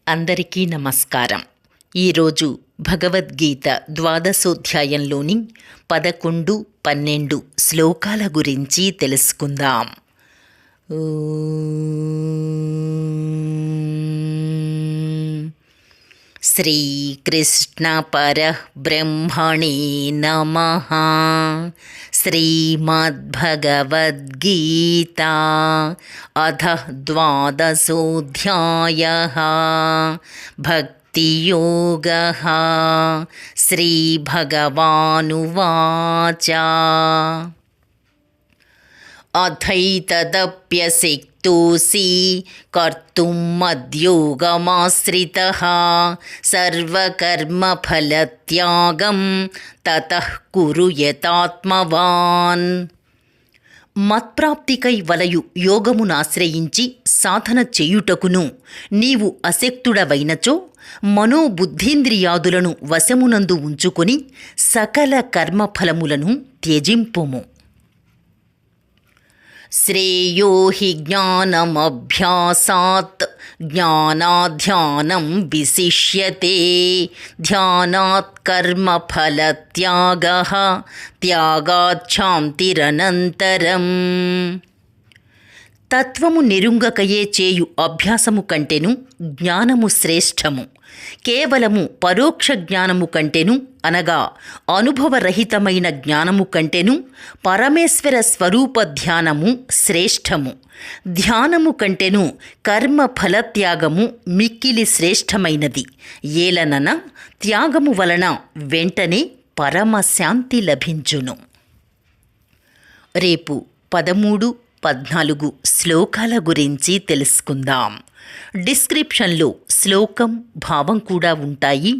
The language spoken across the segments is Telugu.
అందరికీ నమస్కారం. ఈరోజు భగవద్గీత ద్వాదశోధ్యాయంలోని 11, 12 శ్లోకాల గురించి తెలుసుకుందాం. శ్రీకృష్ణ పరబ్రహ్మణే నమః. శ్రీమద్భగవద్గీతా అథ ద్వాదశోధ్యాయః. భక్తియోగః. శ్రీభగవానువాచ అథైతదప్యశక్తోసి కర్తుం మద్యోగమాశ్రితః సర్వకర్మఫలత్యాగం తతః కురు యతాత్మవాన్. మత్ప్రాప్తికై వలయు యోగమునాశ్రయించి సాధన చేయుటకును నీవు అశక్తుడవైనచో మనోబుద్ధీంద్రియాదులను వశమునందు ఉంచుకొని సకల కర్మఫలములను త్యజింపుము. శ్రేయో హి జ్ఞానమభ్యాసాత్ జ్ఞానాధ్యానం విశిష్యతే. ధ్యానాత్ కర్మఫలత్యాగః త్యాగాత్ శాంతిరనంతరం. తత్వము నెరుంగకయే చేయు అభ్యాసము కంటెను జ్ఞానము శ్రేష్టము. కేవలము పరోక్ష జ్ఞానము కంటెను అనగా అనుభవరహితమైన జ్ఞానము కంటెను పరమేశ్వర స్వరూప ధ్యానము శ్రేష్టము. ధ్యానము కంటెను కర్మ ఫలత్యాగము మిక్కిలి శ్రేష్టమైనది. ఏలనన త్యాగము వలన వెంటనే పరమశాంతి లభించును. రేపు 13, 14 శ్లోకాల గురించి తెలుసుకుందాం. డిస్క్రిప్షన్లో శ్లోకం, భావం కూడా ఉంటాయి,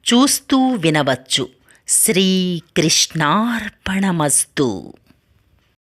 చూస్తూ వినవచ్చు. శ్రీకృష్ణార్పణమస్తు.